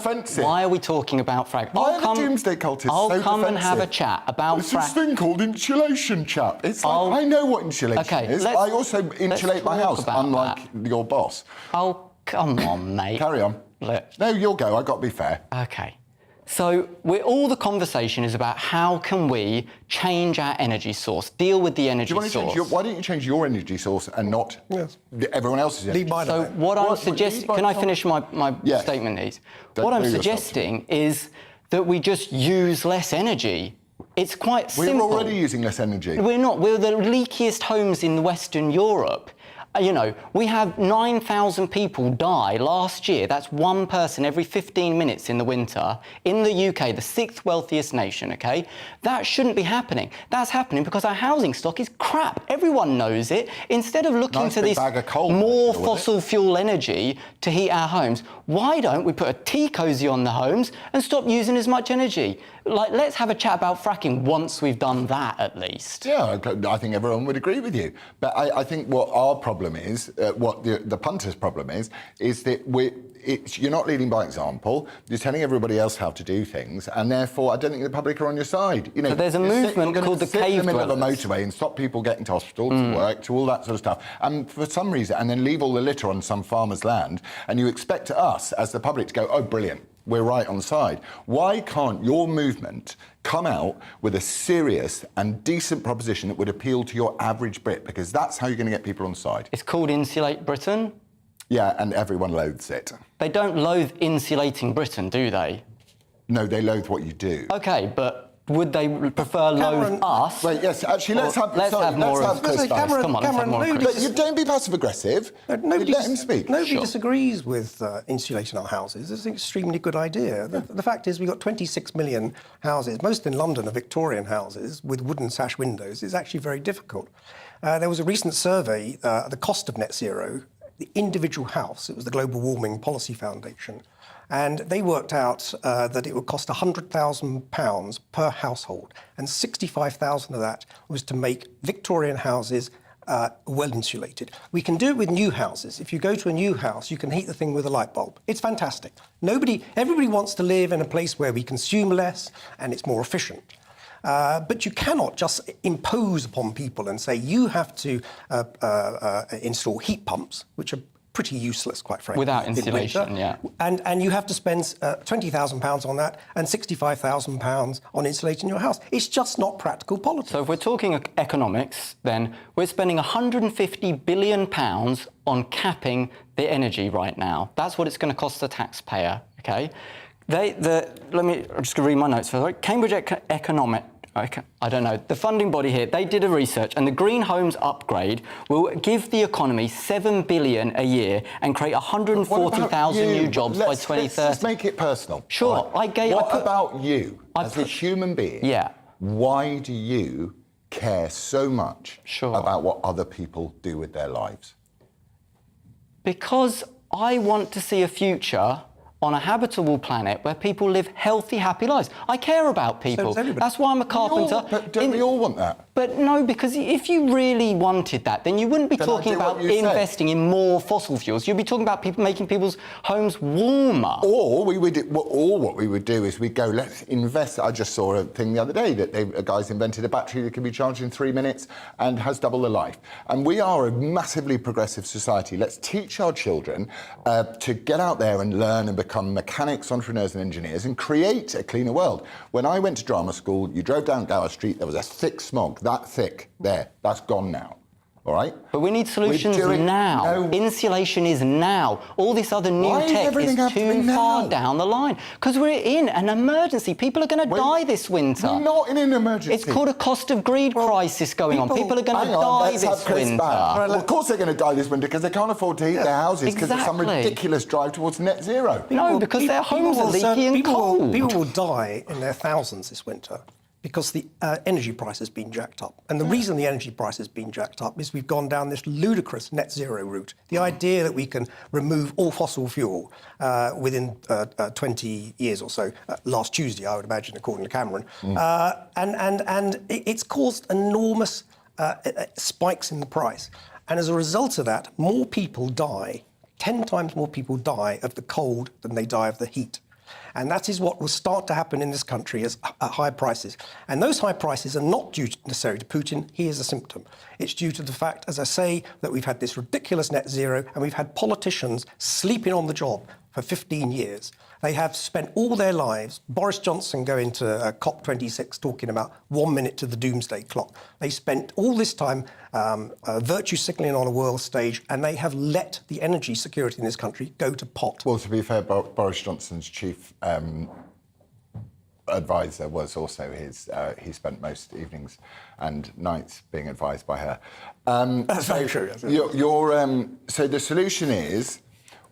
fracking? Why are the doomsday cultists I'll come and have a chat about fracking. There's this thing called insulation, chap. It's like, I know what insulation is. I also insulate my house, unlike your boss. Come on, mate. Carry on. Look. No, you'll go. I've got to be fair. OK. So all the conversation is about how can we change our energy source, deal with the energy source. Why don't you change your energy source and not everyone else's energy source? So what I'm suggesting... Can I finish my statement, please? What I'm suggesting is that we just use less energy. It's quite simple. We're already using less energy. We're not. We're the leakiest homes in Western Europe. We have 9,000 people die last year. That's one person every 15 minutes in the winter in the UK, the 6th wealthiest nation, OK? That shouldn't be happening. That's happening because our housing stock is crap. Everyone knows it. Instead of looking to this more fossil fuel energy to heat our homes, why don't we put a tea cosy on the homes and stop using as much energy? Let's have a chat about fracking once we've done that, at least. Yeah, I think everyone would agree with you. But I think what our problem is, what the punters' problem is that you're not leading by example. You're telling everybody else how to do things, and therefore I don't think the public are on your side. But there's a movement called the cave in the middle of a motorway and stop people getting to hospital, to work, to all that sort of stuff, and for some reason, and then leave all the litter on some farmer's land, and you expect us as the public to go, oh, brilliant. We're right on side. Why can't your movement come out with a serious and decent proposition that would appeal to your average Brit? Because that's how you're going to get people on side. It's called Insulate Britain. Yeah, and everyone loathes it. They don't loathe insulating Britain, do they? No, they loathe what you do. OK, but Would they prefer loathe us? Right, yes, actually, let's have Chris Farage. Come on, let's have more of Chris. But you don't be passive-aggressive. Let him speak. Nobody disagrees with insulating our houses. It's an extremely good idea. The fact is we've got 26 million houses. Most in London are Victorian houses with wooden sash windows. It's actually very difficult. There was a recent survey, the cost of net zero, the individual house, it was the Global Warming Policy Foundation, and they worked out that it would cost £100,000 per household, and 65,000 of that was to make Victorian houses well insulated. We can do it with new houses. If you go to a new house, you can heat the thing with a light bulb. It's fantastic. Everybody wants to live in a place where we consume less and it's more efficient. But you cannot just impose upon people and say you have to install heat pumps, which are pretty useless, quite frankly. Without insulation, yeah. And you have to spend £20,000 on that and £65,000 on insulating your house. It's just not practical politics. So if we're talking economics, then we're spending £150 billion on capping the energy right now. That's what it's going to cost the taxpayer, OK? I'm just going to read my notes. Cambridge Economic, I don't know, the funding body here, they did a research, and the green homes upgrade will give the economy $7 billion a year and create 140,000 new jobs by 2030. Let's make it personal. Sure. Right. What about you as a human being? Yeah. Why do you care so much about what other people do with their lives? Because I want to see a future on a habitable planet where people live healthy, happy lives. I care about people. That's why I'm a carpenter. But don't we all want that? But no, because if you really wanted that, then you wouldn't be talking about investing in more fossil fuels. You'd be talking about people making people's homes warmer. Or what we would do is we'd go, let's invest. I just saw a thing the other day that a guy's invented a battery that can be charged in 3 minutes and has double the life. And we are a massively progressive society. Let's teach our children to get out there and learn and become mechanics, entrepreneurs and engineers and create a cleaner world. When I went to drama school, you drove down Gower Street, there was a thick smog, that thick there. That's gone now. All right? But we need solutions now. No. Insulation is now. All this other new tech is too far down the line. Because we're in an emergency. People are going to die this winter. We're not in an emergency. It's called a cost of greed crisis going on. People are going to die this winter. Well, of course they're going to die this winter because they can't afford to heat their houses because of some ridiculous drive towards net zero. No, because their homes are leaky and cold. People will die in their thousands this winter because the energy price has been jacked up. And the reason the energy price has been jacked up is we've gone down this ludicrous net zero route. The idea that we can remove all fossil fuel within 20 years or so, last Tuesday, I would imagine, according to Cameron, and it's caused enormous spikes in the price. And as a result of that, more people die, 10 times more people die of the cold than they die of the heat. And that is what will start to happen in this country as high prices. And those high prices are not due necessarily to Putin. He is a symptom. It's due to the fact, as I say, that we've had this ridiculous net zero and we've had politicians sleeping on the job for 15 years. They have spent all their lives, Boris Johnson going to COP26 talking about 1 minute to the doomsday clock. They spent all this time virtue signalling on a world stage, and they have let the energy security in this country go to pot. Well, to be fair, Boris Johnson's chief advisor was also his. He spent most evenings and nights being advised by her. That's very true. So the solution is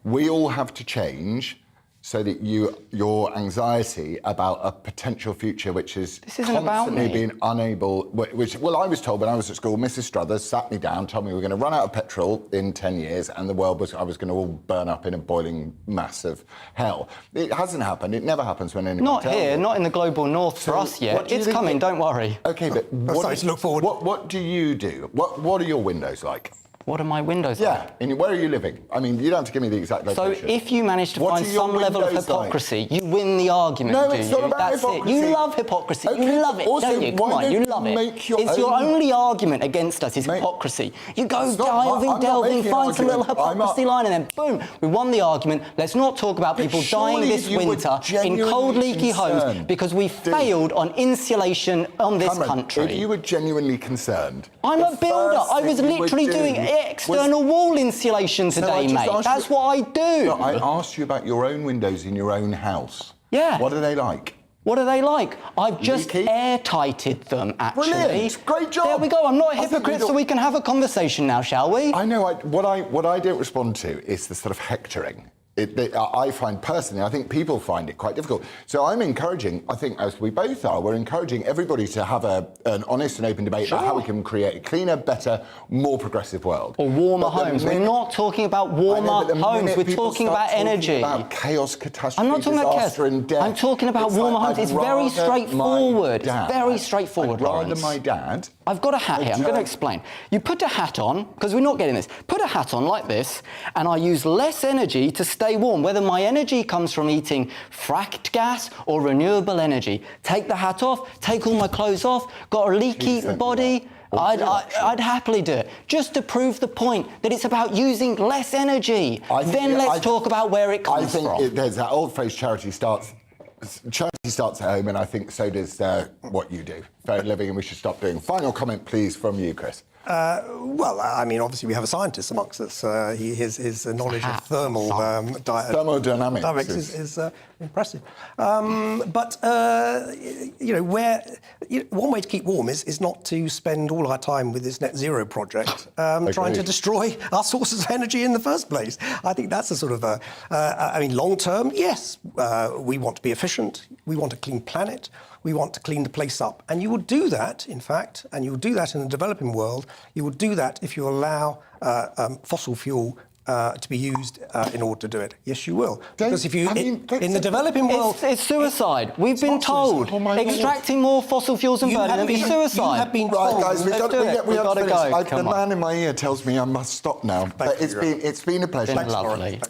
we all have to change so that your anxiety about a potential future which is constantly being unable... Well, I was told when I was at school, Mrs Struthers sat me down, told me we were going to run out of petrol in 10 years and I was going to all burn up in a boiling mass of hell. It hasn't happened. It never happens when anyone Not here, not in the global north for us yet. It's coming, don't worry. OK, but what do you do? What are your windows like? What are my windows like? Yeah, where are you living? I mean, you don't have to give me the exact location. So if you manage to find some level of hypocrisy, you win the argument, no, it's not about hypocrisy. You love hypocrisy. Okay, you love it, don't you? Come on, you love it. Your only argument against us is hypocrisy. You go delving, find some little hypocrisy line, and then boom, we won the argument. Let's not talk about people dying this winter in cold, leaky homes because we failed on insulation on this country. If you were genuinely concerned... I'm a builder. I was literally doing external wall insulation today, mate. That's what I do. No, I asked you about your own windows in your own house. Yeah. What are they like? What are they like? I've just airtighted them, actually. Brilliant. Great job. There we go. I'm not a hypocrite, so we can have a conversation now, shall we? I know. What I don't respond to is the sort of hectoring. I find personally, I think people find it quite difficult. So I'm encouraging, I think as we both are, we're encouraging everybody to have an honest and open debate about how we can create a cleaner, better, more progressive world. Or warmer homes. We're not talking about warmer homes. We're talking about energy. About chaos, catastrophe, I'm not talking about chaos. and death. I'm talking about warmer homes. It's very straightforward. It's very straightforward, Lawrence. My dad. I've got a hat here. I'm going to explain. You put a hat on, because we're not getting this. Put a hat on like this, and I use less energy to stay warm, whether my energy comes from eating fracked gas or renewable energy. Take the hat off, take all my clothes off, got a leaky body. I'd happily do it, just to prove the point that it's about using less energy. Then let's talk about where it comes from. I think there's that old phrase, charity starts at home, and I think so does what you do for a living, and we should stop doing. Final comment, please, from you, Chris. Well, I mean, obviously we have a scientist amongst us. His knowledge of thermodynamics is impressive. But one way to keep warm is not to spend all our time with this net zero project trying to destroy our sources of energy in the first place. I think that's a sort of long term, yes, we want to be efficient. We want a clean planet. We want to clean the place up. And you will do that, in fact, and you will do that in the developing world. You will do that if you allow fossil fuel to be used in order to do it. Yes, you will. Because if you, in the developing world... It's suicide. We've been told. Extracting more fossil fuels and burning them is suicide. You have been told. Right, guys, we've got to go. The man in my ear tells me I must stop now. But it's been a pleasure. Been lovely.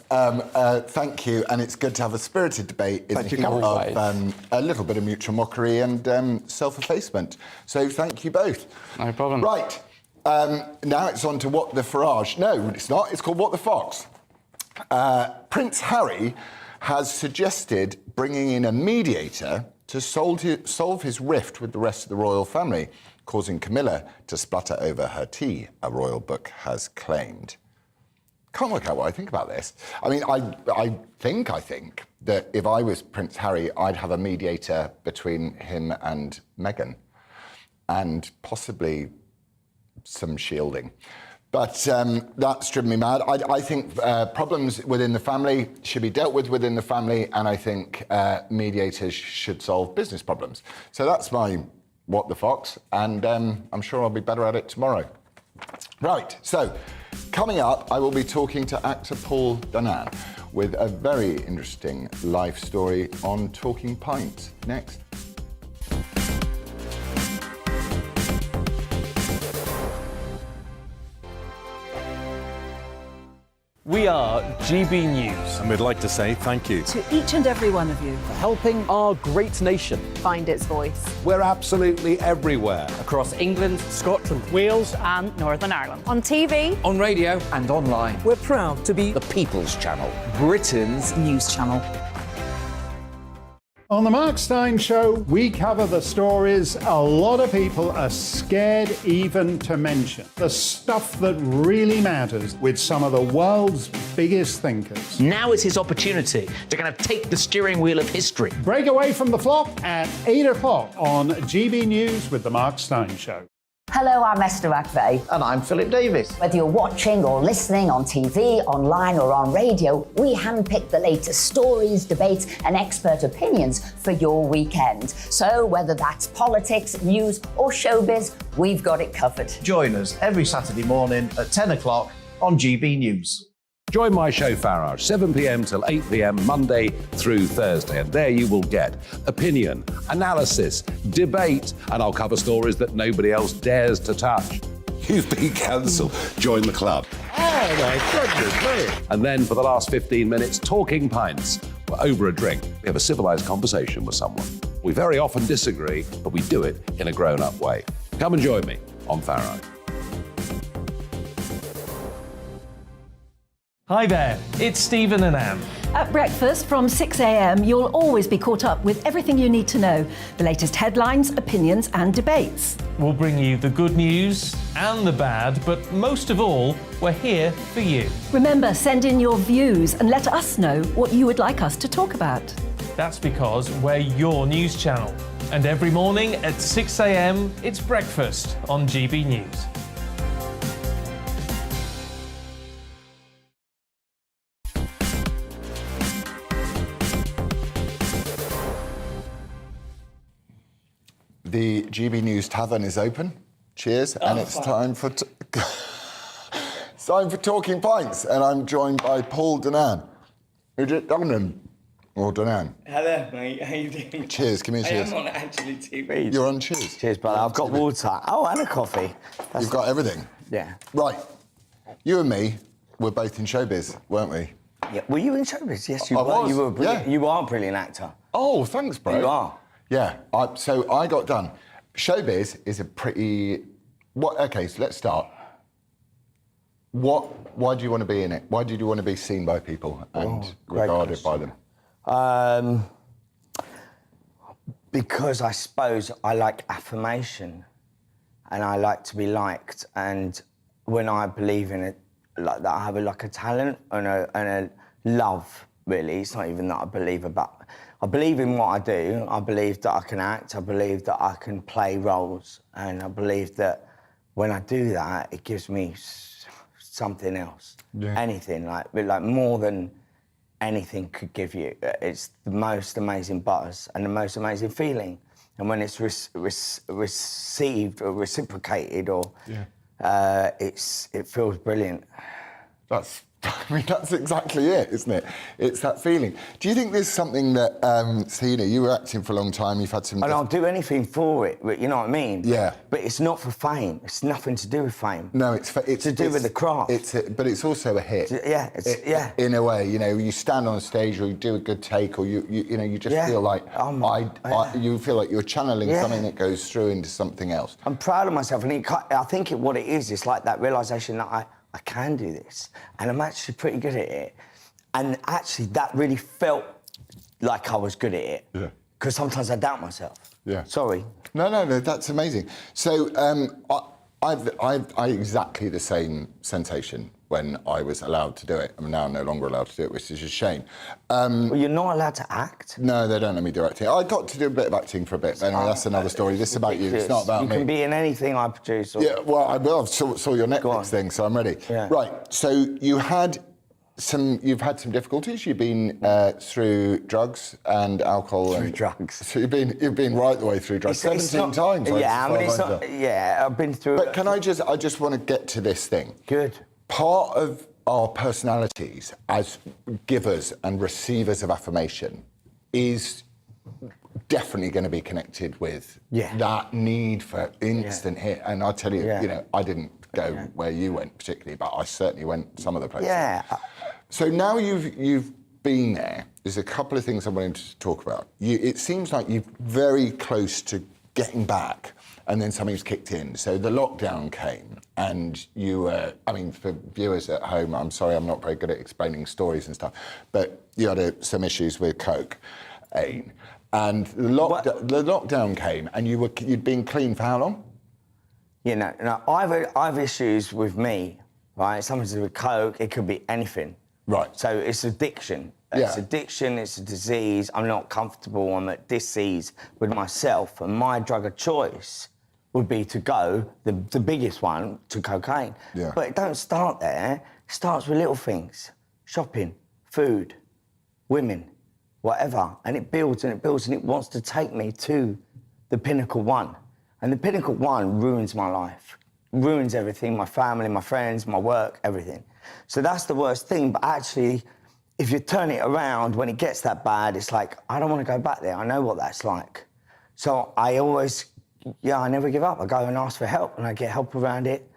Thank you, and it's good to have a spirited debate in the heat of a little bit of mutual mockery and self-effacement. So thank you both. No problem. Right. Now it's on to What the Farage. No, it's not. It's called What the Fox. Prince Harry has suggested bringing in a mediator to solve his rift with the rest of the royal family, causing Camilla to splutter over her tea, a royal book has claimed. Can't work out what I think about this. I mean, I think that if I was Prince Harry, I'd have a mediator between him and Meghan, and possibly some shielding. But that's driven me mad. I think problems within the family should be dealt with within the family, and I think mediators should solve business problems. So that's my What the Fox, and I'm sure I'll be better at it tomorrow. Right, so coming up, I will be talking to actor Paul Danan with a very interesting life story on Talking Pints. Next. We are GB News. And we'd like to say thank you To each and every one of you. for helping our great nation find its voice. We're absolutely everywhere. Across England, Scotland, Wales and Northern Ireland. on TV, on radio and online. We're proud to be The People's Channel. Britain's News channel. On the Mark Steyn Show, we cover the stories a lot of people are scared even to mention. The stuff that really matters with some of the world's biggest thinkers. Now is his opportunity to kind of take the steering wheel of history. Break away from the flock at 8 o'clock on GB News with the Mark Steyn Show. Hello, I'm Esther McVeigh. And I'm Philip Davis. Whether you're watching or listening on TV, online or on radio, we handpick the latest stories, debates and expert opinions for your weekend. So whether that's politics, news or showbiz, we've got it covered. Join us every Saturday morning at 10 o'clock on GB News. Join my show Farage, 7 p.m. till 8 p.m. Monday through Thursday, and there you will get opinion, analysis, debate, and I'll cover stories that nobody else dares to touch. You've been cancelled. Join the club. Oh my goodness me. And then for the last 15 minutes, Talking Pints. We're over a drink. We have a civilised conversation with someone. We very often disagree, but we do it in a grown-up way. Come and join me on Farage. Hi there, it's Stephen and Anne. At breakfast from 6 a.m, you'll always be caught up with everything you need to know, the latest headlines, opinions and debates. We'll bring you the good news and the bad, but most of all, we're here for you. Remember, send in your views and let us know what you would like us to talk about. That's because we're your news channel. And every morning at 6 a.m, it's breakfast on GB News. The GB News Tavern is open. Cheers, and it's time for it's time for Talking Pints, and I'm joined by Paul Danan. Is it Danan or Danan? Hello, mate. How you doing? Cheers. Give me a cheers. I am on actually TV. You're on cheers. Cheers, brother. I've got water. Oh, and a coffee. You've got everything. Yeah. Right. You and me were both in Showbiz, weren't we? Yeah. Were you in Showbiz? Yes, you I were. was. You were. Brilliant. Yeah. You are a brilliant actor. Oh, thanks, bro. You are. Yeah. So I got done. Showbiz is a pretty... Okay, so let's start. Why do you want to be in it? Why did you want to be seen by people and regarded by them? Because I suppose I like affirmation and I like to be liked. And when I believe in it, like that, I have a talent and a love, really. It's not even that I believe about... I believe in what I do. I believe that I can act. I believe that I can play roles. And I believe that when I do that, it gives me something else. Yeah. Anything, like more than anything could give you. It's the most amazing buzz and the most amazing feeling. And when it's received or reciprocated, or it feels brilliant. That's exactly it, isn't it? It's that feeling. Do you think there's something that, so, you were acting for a long time, you've had some... And I'll do anything for it, but you know what I mean? Yeah. But it's not for fame. It's nothing to do with fame. No, it's to do with the craft. But it's also a hit. Yeah, in a way, you stand on stage or you do a good take, or you just feel like you feel like you're channeling something that goes through into something else. I'm proud of myself, and I think what it is, it's like that realisation that I can do this, and I'm actually pretty good at it. And actually, that really felt like I was good at it. Yeah. Because sometimes I doubt myself. Yeah. Sorry. No, that's amazing. So I've exactly the same sensation when I was allowed to do it. I'm now no longer allowed to do it, which is a shame. Well, you're not allowed to act? No, they don't let me do acting. I got to do a bit of acting for a bit. Anyway, that's another story. This is about you. It's not about me. You can be in anything I produce. Or... Yeah, well, I saw your Netflix thing, so I'm ready. Yeah. Right, so you've had some difficulties. You've been through drugs and alcohol. Drugs. So you've been right the way through drugs. 17 times. Yeah, I mean, it's not... Yeah, I've been through... But I just want to get to this thing. Good. Part of our personalities as givers and receivers of affirmation is definitely going to be connected with that need for instant hit. And I tell you, I didn't go where you went particularly, but I certainly went some of the places. Yeah. So now you've been there. There's a couple of things I wanted to talk about. It seems like you're very close to getting back, and then something's kicked in. So the lockdown came, and you were, for viewers at home, I'm sorry, I'm not very good at explaining stories and stuff, but you had some issues with cocaine. And the lockdown came, and you'd been clean for how long? I've issues with me, right? Something to do with coke, it could be anything. Right. So it's addiction. It's addiction, it's a disease. I'm not comfortable, I'm at disease with myself, and my drug of choice would be to go, the biggest one, to cocaine. Yeah. But it don't start there. It starts with little things. Shopping, food, women, whatever. And it builds and it builds, and it wants to take me to the pinnacle one. And the pinnacle one ruins my life, ruins everything, my family, my friends, my work, everything. So that's the worst thing. But actually, if you turn it around, when it gets that bad, it's like, I don't want to go back there. I know what that's like. So I always, I never give up. I go and ask for help, and I get help around it.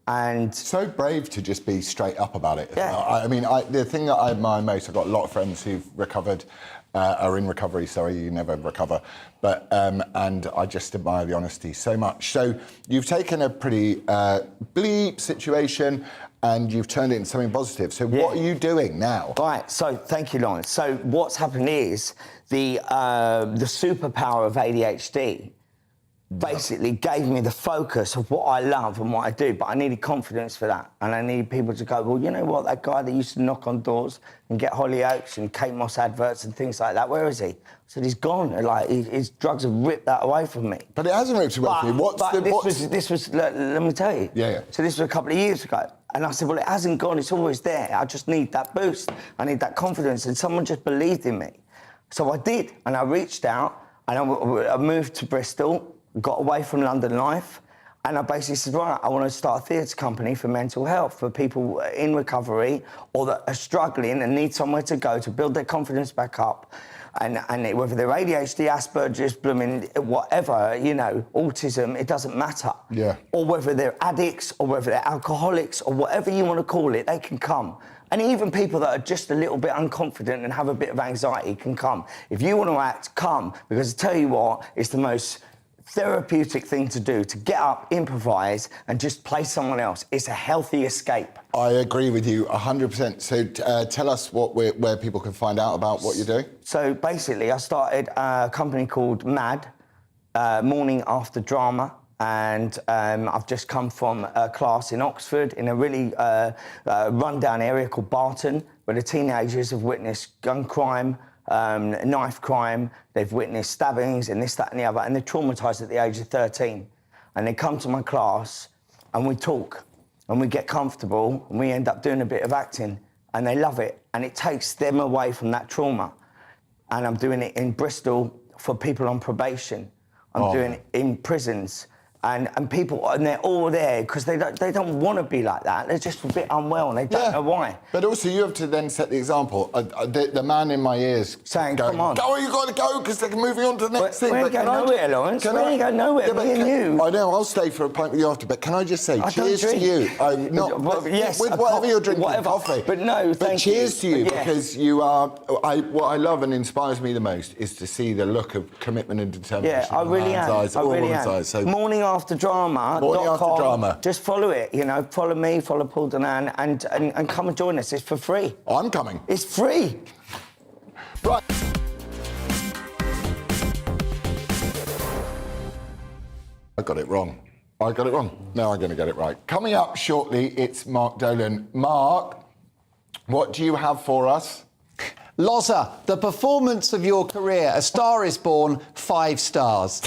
And so brave to just be straight up about it. Well. The thing that I admire most, I've got a lot of friends who've recovered, are in recovery. Sorry, you never recover. But and I just admire the honesty so much. So you've taken a pretty bleep situation, and you've turned it into something positive. So what are you doing now? Right. So thank you, Lawrence. So what's happened is the superpower of ADHD basically gave me the focus of what I love and what I do, but I needed confidence for that. And I needed people to go, well, you know what, that guy that used to knock on doors and get Hollyoaks and Kate Moss adverts and things like that, where is he? I said, he's gone. Like, his drugs have ripped that away from me. But it hasn't ripped it away from you. This was, let me tell you. Yeah. So this was a couple of years ago. And I said, well, it hasn't gone, it's always there. I just need that boost. I need that confidence. And someone just believed in me. So I did. And I reached out and I moved to Bristol, got away from London life, and I basically said, right, I want to start a theatre company for mental health, for people in recovery or that are struggling and need somewhere to go to build their confidence back up. And whether they're ADHD, Asperger's, blooming, whatever, you know, autism, it doesn't matter. Yeah. Or whether they're addicts or whether they're alcoholics or whatever you want to call it, they can come. And even people that are just a little bit unconfident and have a bit of anxiety can come. If you want to act, come. Because I tell you what, it's the most therapeutic thing to do, to get up, improvise, and just play someone else. It's a healthy escape. I agree with you 100%. So tell us where people can find out about what you're doing. So basically, I started a company called MAD, Morning After Drama, and I've just come from a class in Oxford in a really rundown area called Barton, where the teenagers have witnessed gun crime, knife crime, they've witnessed stabbings and this, that and the other, and they're traumatised at the age of 13. And they come to my class and we talk and we get comfortable and we end up doing a bit of acting and they love it and it takes them away from that trauma. And I'm doing it in Bristol for people on probation. I'm doing it in prisons. And people, and they're all there because they don't want to be like that. They're just a bit unwell and they don't know why. But also you have to then set the example. The man in my ears saying, going, come on. Go, you got to go because they're moving on to the next thing. We ain't going nowhere, Lawrence. We ain't going nowhere, me and you. I know, I'll stay for a pint with you after, but can I just say, I cheers to you. Yes, with whatever you're drinking, whatever. coffee. But no, but cheers to you because you are, what I love and inspires me the most is to see the look of commitment and determination. Yeah, I really am. I really am. So Morning After Drama. Morning After Drama. Just follow it, you know. Follow me, follow Paul Donan, and come and join us. It's for free. I'm coming. It's free. Right. I got it wrong. I got it wrong. Now I'm going to get it right. Coming up shortly, it's Mark Dolan. Mark, what do you have for us? Loza, the performance of your career, A Star is Born, 5 stars.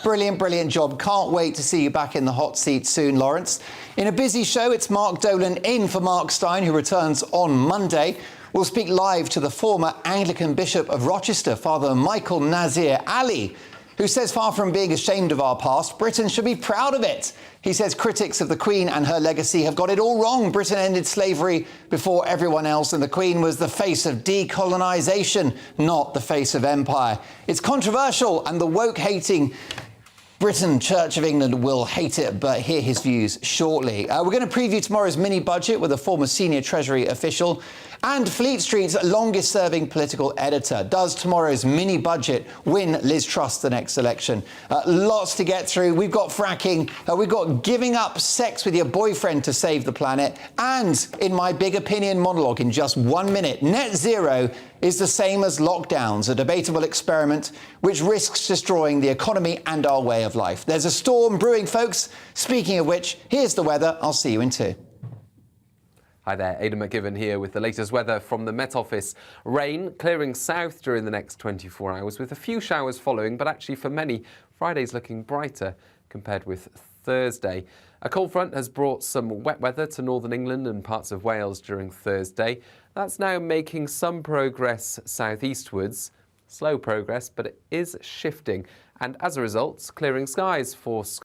Brilliant, brilliant job. Can't wait to see you back in the hot seat soon, Lawrence. In a busy show, it's Mark Dolan in for Mark Stein, who returns on Monday. We'll speak live to the former Anglican Bishop of Rochester, Father Michael Nazir Ali, who says far from being ashamed of our past, Britain should be proud of it. He says critics of the Queen and her legacy have got it all wrong. Britain ended slavery before everyone else, and the Queen was the face of decolonisation, not the face of empire. It's controversial, and the woke-hating Britain Church of England will hate it, but hear his views shortly. We're going to preview tomorrow's mini-budget with a former senior Treasury official. And Fleet Street's longest-serving political editor. Does tomorrow's mini-budget win Liz Truss the next election? Lots to get through. We've got fracking. We've got giving up sex with your boyfriend to save the planet. And in my big opinion monologue in just 1 minute, net zero is the same as lockdowns, a debatable experiment which risks destroying the economy and our way of life. There's a storm brewing, folks. Speaking of which, here's the weather. I'll see you in 2. Hi there, Aidan McGivern here with the latest weather from the Met Office. Rain clearing south during the next 24 hours with a few showers following, but actually for many, Friday's looking brighter compared with Thursday. A cold front has brought some wet weather to northern England and parts of Wales during Thursday. That's now making some progress southeastwards. Slow progress, but it is shifting. And as a result, clearing skies for